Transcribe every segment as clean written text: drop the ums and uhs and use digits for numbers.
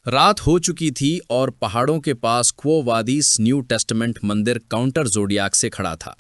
रात हो चुकी थी और पहाड़ों के पास क्वो वादिस न्यू टेस्टामेंट मंदिर काउंटर जोडियाक से खड़ा था।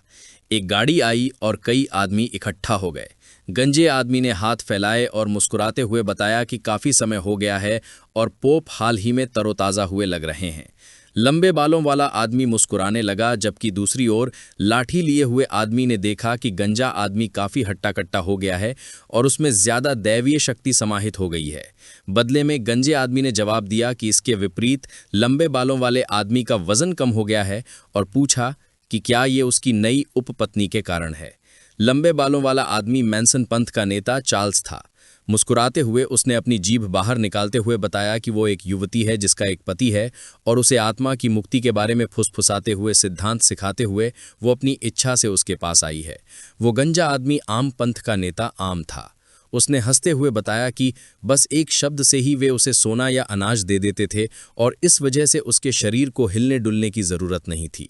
एक गाड़ी आई और कई आदमी इकट्ठा हो गए। गंजे आदमी ने हाथ फैलाए और मुस्कुराते हुए बताया कि काफ़ी समय हो गया है और पोप हाल ही में तरोताज़ा हुए लग रहे हैं। लंबे बालों वाला आदमी मुस्कुराने लगा, जबकि दूसरी ओर लाठी लिए हुए आदमी ने देखा कि गंजा आदमी काफ़ी हट्टा-कट्टा हो गया है और उसमें ज़्यादा दैवीय शक्ति समाहित हो गई है। बदले में गंजे आदमी ने जवाब दिया कि इसके विपरीत लंबे बालों वाले आदमी का वज़न कम हो गया है और पूछा कि क्या ये उसकी नई उपपत्नी के कारण है। लंबे बालों वाला आदमी मैनसन पंथ का नेता चार्ल्स था। मुस्कुराते हुए उसने अपनी जीभ बाहर निकालते हुए बताया कि वो एक युवती है जिसका एक पति है और उसे आत्मा की मुक्ति के बारे में फुसफुसाते हुए सिद्धांत सिखाते हुए वो अपनी इच्छा से उसके पास आई है। वो गंजा आदमी आम पंथ का नेता आम था। उसने हंसते हुए बताया कि बस एक शब्द से ही वे उसे सोना या अनाज दे देते थे और इस वजह से उसके शरीर को हिलने डुलने की ज़रूरत नहीं थी।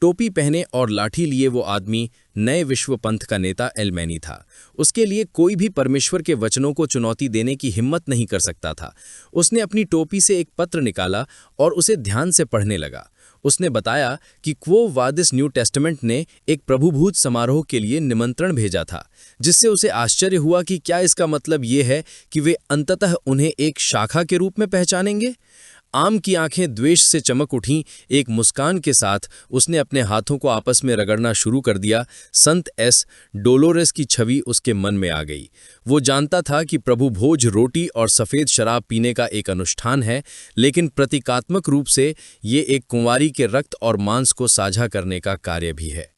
टोपी पहने और लाठी लिए वो आदमी नए विश्व पंथ का नेता एलमैनी था। उसके लिए कोई भी परमेश्वर के वचनों को चुनौती देने की हिम्मत नहीं कर सकता था। उसने अपनी टोपी से एक पत्र निकाला और उसे ध्यान से पढ़ने लगा। उसने बताया कि क्वो वादिस न्यू टेस्टामेंट ने एक प्रभुभोज समारोह के लिए निमंत्रण भेजा था, जिससे उसे आश्चर्य हुआ कि क्या इसका मतलब ये है कि वे अंततः उन्हें एक शाखा के रूप में पहचानेंगे। आम की आंखें द्वेष से चमक उठीं। एक मुस्कान के साथ उसने अपने हाथों को आपस में रगड़ना शुरू कर दिया। संत एस डोलोरेस की छवि उसके मन में आ गई। वो जानता था कि प्रभु भोज रोटी और सफ़ेद शराब पीने का एक अनुष्ठान है, लेकिन प्रतीकात्मक रूप से ये एक कुंवारी के रक्त और मांस को साझा करने का कार्य भी है।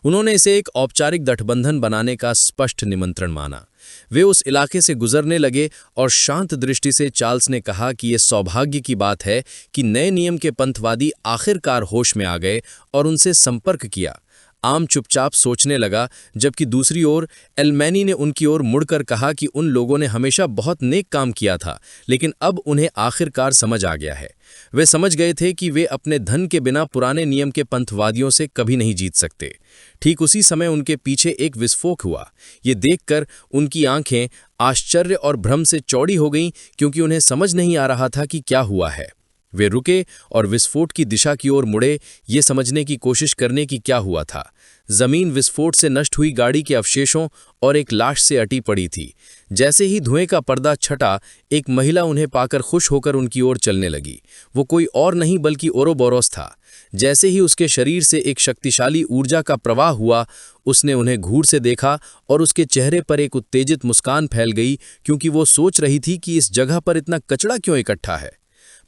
उन्होंने इसे एक औपचारिक गठबंधन बनाने का स्पष्ट निमंत्रण माना। वे उस इलाके से गुजरने लगे और शांत दृष्टि से चार्ल्स ने कहा कि यह सौभाग्य की बात है कि नए नियम के पंथवादी आखिरकार होश में आ गए और उनसे संपर्क किया। आम चुपचाप सोचने लगा, जबकि दूसरी ओर एलमैनी ने उनकी ओर मुड़कर कहा कि उन लोगों ने हमेशा बहुत नेक काम किया था, लेकिन अब उन्हें आखिरकार समझ आ गया है। वे समझ गए थे कि वे अपने धन के बिना पुराने नियम के पंथवादियों से कभी नहीं जीत सकते। ठीक उसी समय उनके पीछे एक विस्फोट हुआ। ये देखकर उनकी आंखें आश्चर्य और भ्रम से चौड़ी हो गईं, क्योंकि उन्हें समझ नहीं आ रहा था कि क्या हुआ है। वे रुके और विस्फोट की दिशा की ओर मुड़े, ये समझने की कोशिश करने की क्या हुआ था। जमीन विस्फोट से नष्ट हुई गाड़ी के अवशेषों और एक लाश से अटी पड़ी थी। जैसे ही धुएं का पर्दा छटा, एक महिला उन्हें पाकर खुश होकर उनकी ओर चलने लगी। वो कोई और नहीं बल्कि ओरोबोरोस था। जैसे ही उसके शरीर से एक शक्तिशाली ऊर्जा का प्रवाह हुआ, उसने उन्हें घूर से देखा और उसके चेहरे पर एक उत्तेजित मुस्कान फैल गई, क्योंकि वो सोच रही थी कि इस जगह पर इतना कचरा क्यों इकट्ठा है।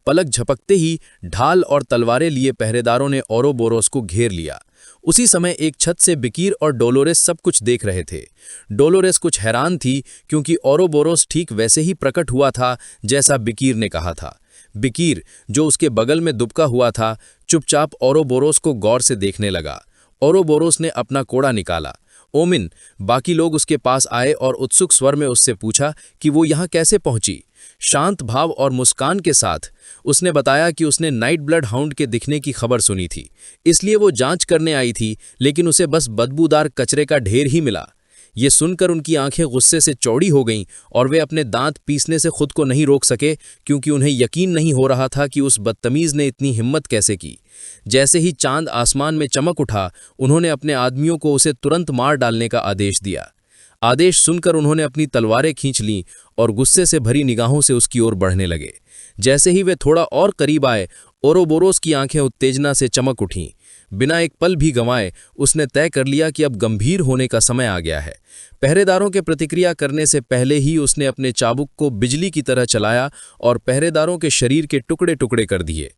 पलक झपकते ही ढाल और तलवारें लिए पहरेदारों ने ओरोबोरोस को घेर लिया। उसी समय एक छत से बिकीर और डोलोरेस सब कुछ देख रहे थे। डोलोरेस कुछ हैरान थी, क्योंकि ओरोबोरोस ठीक वैसे ही प्रकट हुआ था जैसा बिकीर ने कहा था। बिकीर, जो उसके बगल में दुबका हुआ था, चुपचाप ओरोबोरोस को गौर से देखने लगा। ओरोबोरोस ने अपना कोड़ा निकाला। ओमिन, बाकी लोग उसके पास आए और उत्सुक स्वर में उससे पूछा कि वो यहाँ कैसे पहुंची। शांत भाव और मुस्कान के साथ उसने बताया कि उसने नाइट ब्लड हाउंड के दिखने की खबर सुनी थी, इसलिए वो जांच करने आई थी, लेकिन उसे बस बदबूदार कचरे का ढेर ही मिला। ये सुनकर उनकी आंखें गुस्से से चौड़ी हो गईं और वे अपने दांत पीसने से खुद को नहीं रोक सके, क्योंकि उन्हें यकीन नहीं हो रहा था कि उस बदतमीज ने इतनी हिम्मत कैसे की। जैसे ही चांद आसमान में चमक उठा, उन्होंने अपने आदमियों को उसे तुरंत मार डालने का आदेश दिया। आदेश सुनकर उन्होंने अपनी तलवारें खींच लीं और गुस्से से भरी निगाहों से उसकी ओर बढ़ने लगे। जैसे ही वे थोड़ा और करीब आए, ओरोबोरोस की आंखें उत्तेजना से चमक उठीं। बिना एक पल भी गंवाए उसने तय कर लिया कि अब गंभीर होने का समय आ गया है। पहरेदारों के प्रतिक्रिया करने से पहले ही उसने अपने चाबुक को बिजली की तरह चलाया और पहरेदारों के शरीर के टुकड़े टुकड़े कर दिए।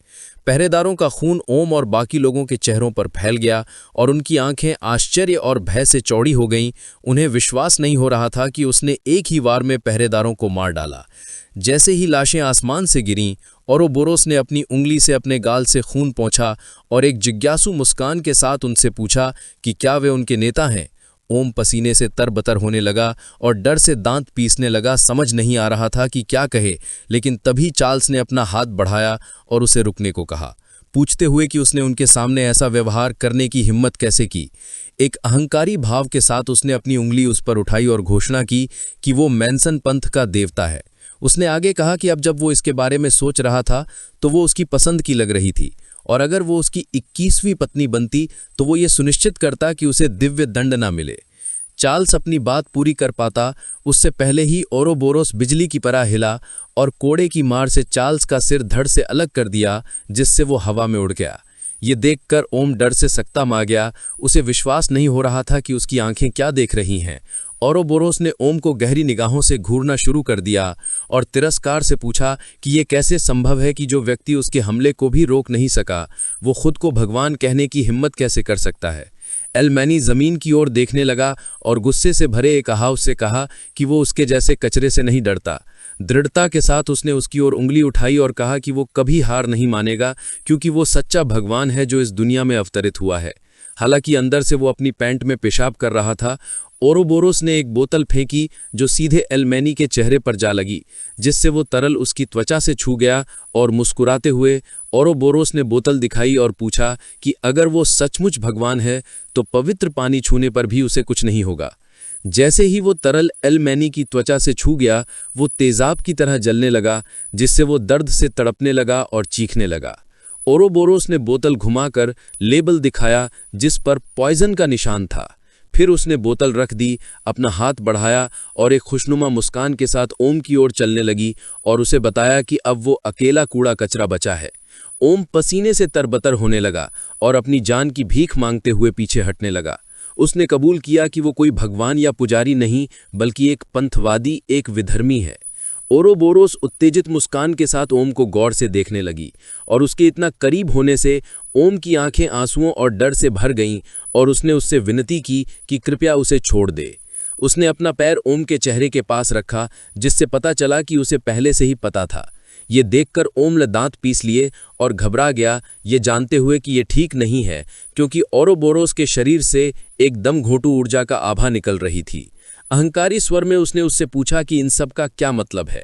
पहरेदारों का खून ओम और बाकी लोगों के चेहरों पर फैल गया और उनकी आंखें आश्चर्य और भय से चौड़ी हो गईं। उन्हें विश्वास नहीं हो रहा था कि उसने एक ही वार में पहरेदारों को मार डाला। जैसे ही लाशें आसमान से गिरीं, ओरोबोरोस ने अपनी उंगली से अपने गाल से खून पोंछा और एक जिज्ञासु मुस्कान के साथ उनसे पूछा कि क्या वे उनके नेता हैं। ओम पसीने से तरबतर होने लगा और डर से दांत पीसने लगा। समझ नहीं आ रहा था कि क्या कहे, लेकिन तभी चार्ल्स ने अपना हाथ बढ़ाया और उसे रुकने को कहा, पूछते हुए कि उसने उनके सामने ऐसा व्यवहार करने की हिम्मत कैसे की। एक अहंकारी भाव के साथ उसने अपनी उंगली उस पर उठाई और घोषणा की कि वो मैनसन पंथ का देवता है। उसने आगे कहा कि अब जब वो इसके बारे में सोच रहा था तो वो उसकी पसंद की लग रही थी, और अगर वो उसकी 21वीं पत्नी बनती तो वो ये सुनिश्चित करता कि उसे दिव्य दंड ना मिले। चार्ल्स अपनी बात पूरी कर पाता उससे पहले ही ओरोबोरोस बिजली की तरह हिला और कोड़े की मार से चार्ल्स का सिर धड़ से अलग कर दिया, जिससे वो हवा में उड़ गया। ये देखकर ओम डर से सकता गया। उसे विश्वास नहीं हो रहा था कि उसकी आंखें क्या देख रही हैं। ओरोबोरोस ने ओम को गहरी निगाहों से घूरना शुरू कर दिया और तिरस्कार से पूछा कि ये कैसे संभव है कि जो व्यक्ति उसके हमले को भी रोक नहीं सका, वो खुद को भगवान कहने की हिम्मत कैसे कर सकता है। एलमैनी जमीन की ओर देखने लगा और गुस्से से भरे एक आवाज से कहा कि वो उसके जैसे कचरे से नहीं डरता। दृढ़ता के साथ उसने उसकी ओर उंगली उठाई और कहा कि वो कभी हार नहीं मानेगा, क्योंकि वो सच्चा भगवान है जो इस दुनिया में अवतरित हुआ है। हालांकि अंदर से वो अपनी पैंट में पेशाब कर रहा था। ओरोबोरोस ने एक बोतल फेंकी जो सीधे एलमैनी के चेहरे पर जा लगी, जिससे वो तरल उसकी त्वचा से छू गया, और मुस्कुराते हुए ओरोबोरोस ने बोतल दिखाई और पूछा कि अगर वो सचमुच भगवान है तो पवित्र पानी छूने पर भी उसे कुछ नहीं होगा। जैसे ही वो तरल एलमैनी की त्वचा से छू गया, वो तेजाब की तरह जलने लगा, जिससे वो दर्द से तड़पने लगा और चीखने लगा। ओरोबोरोस ने बोतल घुमाकर लेबल दिखाया जिस पर पॉइजन का निशान था। फिर उसने बोतल रख दी, अपना हाथ बढ़ाया और एक खुशनुमा मुस्कान के साथ ओम की ओर चलने लगी और उसे बताया कि अब वो अकेला कूड़ा कचरा बचा है। ओम पसीने से तरबतर होने लगा और अपनी जान की भीख मांगते हुए पीछे हटने लगा। उसने कबूल किया कि वो कोई भगवान या पुजारी नहीं, बल्कि एक पंथवादी, एक विधर्मी है। ओरोबोरोस उत्तेजित मुस्कान के साथ ओम को गौर से देखने लगी, और उसके इतना करीब होने से ओम की आंखें आंसुओं और डर से भर गईं, और उसने उससे विनती की कि कृपया उसे छोड़ दे। उसने अपना पैर ओम के चेहरे के पास रखा, जिससे पता चला कि उसे पहले से ही पता था। ये देखकर ओम ने दांत पीस लिए और घबरा गया, ये जानते हुए कि ये ठीक नहीं है, क्योंकि ओरोबोरोस के शरीर से एक दम घोंटू ऊर्जा का आभा निकल रही थी। अहंकारी स्वर में उसने उससे पूछा कि इन सब का क्या मतलब है।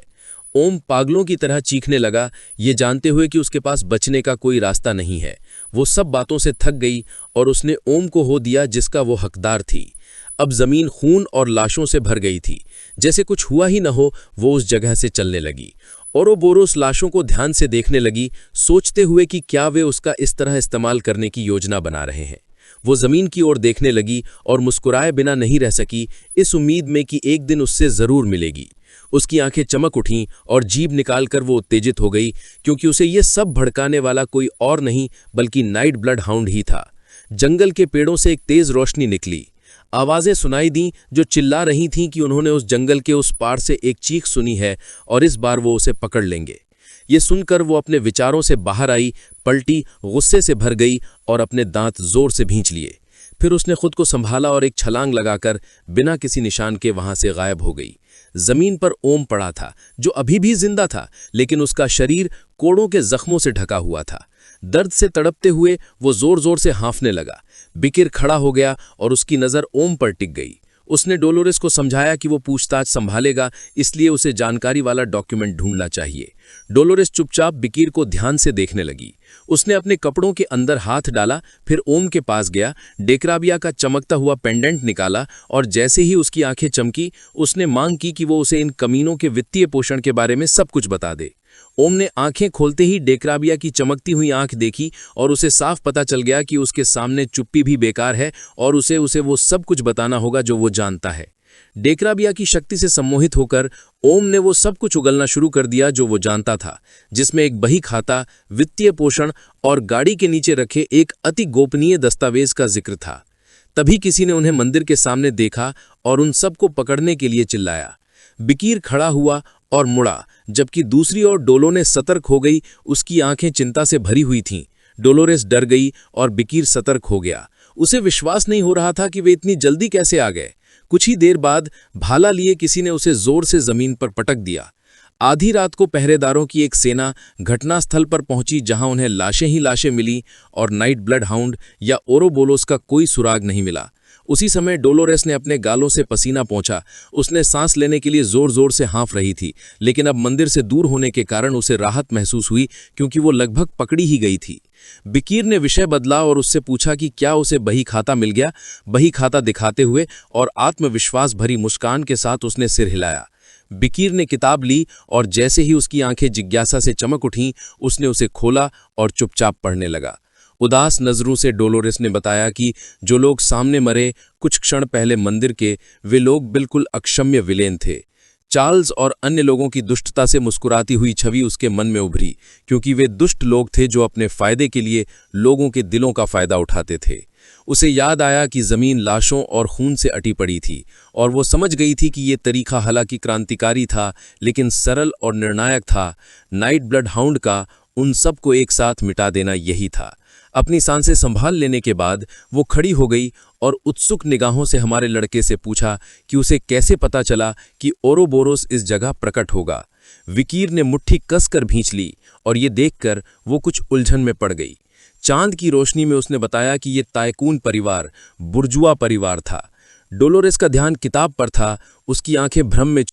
ओम पागलों की तरह चीखने लगा, ये जानते हुए कि उसके पास बचने का कोई रास्ता नहीं है। वो सब बातों से थक गई और उसने ओम को हो दिया जिसका वो हकदार थी। अब जमीन खून और लाशों से भर गई थी। जैसे कुछ हुआ ही न हो, वो उस जगह से चलने लगी। ओरोबोरोस लाशों को ध्यान से देखने लगी, सोचते हुए कि क्या वे उसका इस तरह इस्तेमाल करने की योजना बना रहे हैं। वो जमीन की ओर देखने लगी और मुस्कुराए बिना नहीं रह सकी, इस उम्मीद में कि एक दिन उससे जरूर मिलेगी। उसकी आंखें चमक उठीं और जीभ निकालकर वो उत्तेजित हो गई, क्योंकि उसे ये सब भड़काने वाला कोई और नहीं बल्कि नाइट ब्लड हाउंड ही था। जंगल के पेड़ों से एक तेज रोशनी निकली। आवाजें सुनाई दी जो चिल्ला रही थीं कि उन्होंने उस जंगल के उस पार से एक चीख सुनी है और इस बार वो उसे पकड़ लेंगे। ये सुनकर वो अपने विचारों से बाहर आई, पलटी, गुस्से से भर गई और अपने दांत जोर से भींच लिए। फिर उसने खुद को संभाला और एक छलांग लगाकर बिना किसी निशान के वहां से गायब हो गई। जमीन पर ओम पड़ा था, जो अभी भी जिंदा था, लेकिन उसका शरीर कोड़ों के जख्मों से ढका हुआ था। दर्द से तड़पते हुए वो जोर जोर से हाँफने लगा। बिकिर खड़ा हो गया और उसकी नजर ओम पर टिक गई। उसने डोलोरेस को समझाया कि वो पूछताछ संभालेगा, इसलिए उसे जानकारी वाला डॉक्यूमेंट ढूंढना चाहिए। डोलोरेस चुपचाप बिकिर को ध्यान से देखने लगी। उसने अपने कपड़ों के अंदर हाथ डाला, फिर ओम के पास गया, डेक्राबिया का चमकता हुआ पेंडेंट निकाला और जैसे ही उसकी आंखें चमकी, उसने मांग की कि वो उसे इन कमीनों के वित्तीय पोषण के बारे में सब कुछ बता दे। ओम ने आंखें खोलते ही डेक्राबिया की चमकती हुई आंख देखी और उसे साफ पता चल गया कि उसके सामने चुप्पी भी बेकार है और उसे वो सब कुछ बताना होगा जो वो जानता है। डेक्राबिया की शक्ति से सम्मोहित होकर ओम ने वो सब कुछ उगलना शुरू कर दिया जो वो जानता था, जिसमें एक बही खाता, वित्तीय पोषण और गाड़ी के नीचे रखे एक अति गोपनीय दस्तावेज का जिक्र था। तभी किसी ने उन्हें मंदिर के सामने देखा और उन सबको पकड़ने के लिए चिल्लाया। बिकीर खड़ा हुआ और मुड़ा, जबकि दूसरी ओर डोलोने सतर्क हो गई। उसकी आंखें चिंता से भरी हुई थीं। डोलोरेस डर गई और बिकीर सतर्क हो गया। उसे विश्वास नहीं हो रहा था कि वे इतनी जल्दी कैसे आ गए। कुछ ही देर बाद भाला लिए किसी ने उसे जोर से जमीन पर पटक दिया। आधी रात को पहरेदारों की एक सेना घटनास्थल पर पहुंची, जहां उन्हें लाशें ही लाशें मिली और नाइट ब्लड हाउंड या ओरोबोलोस का कोई सुराग नहीं मिला। उसी समय डोलोरेस ने अपने गालों से पसीना पोंछा। उसने सांस लेने के लिए जोर जोर से हाँफ रही थी, लेकिन अब मंदिर से दूर होने के कारण उसे राहत महसूस हुई, क्योंकि वो लगभग पकड़ी ही गई थी। बिकीर ने विषय बदला और उससे पूछा कि क्या उसे बही खाता मिल गया। बही खाता दिखाते हुए और आत्मविश्वास भरी मुस्कान के साथ उसने सिर हिलाया। विकीर ने किताब ली और जैसे ही उसकी आंखें जिज्ञासा से चमक उठीं, उसने उसे खोला और चुपचाप पढ़ने लगा। उदास नजरों से डोलोरेस ने बताया कि जो लोग सामने मरे कुछ क्षण पहले मंदिर के, वे लोग बिल्कुल अक्षम्य विलेन थे। चार्ल्स और अन्य लोगों की दुष्टता से मुस्कुराती हुई छवि उसके मन में उभरी, क्योंकि वे दुष्ट लोग थे जो अपने फायदे के लिए लोगों के दिलों का फायदा उठाते थे। उसे याद आया कि जमीन लाशों और खून से अटी पड़ी थी और वो समझ गई थी कि ये तरीका हालांकि क्रांतिकारी था, लेकिन सरल और निर्णायक था। नाइट ब्लड हाउंड का उन सबको एक साथ मिटा देना यही था। अपनी सांसें संभाल लेने के बाद वो खड़ी हो गई और उत्सुक निगाहों से हमारे लड़के से पूछा कि उसे कैसे पता चला कि ओरोबोरोस इस जगह प्रकट होगा। विकीर ने मुट्ठी कसकर भींच ली और ये देखकर वो कुछ उलझन में पड़ गई। चांद की रोशनी में उसने बताया कि ये तायकून परिवार बुर्जुआ परिवार था। डोलोरेस का ध्यान किताब पर था, उसकी आंखें भ्रम में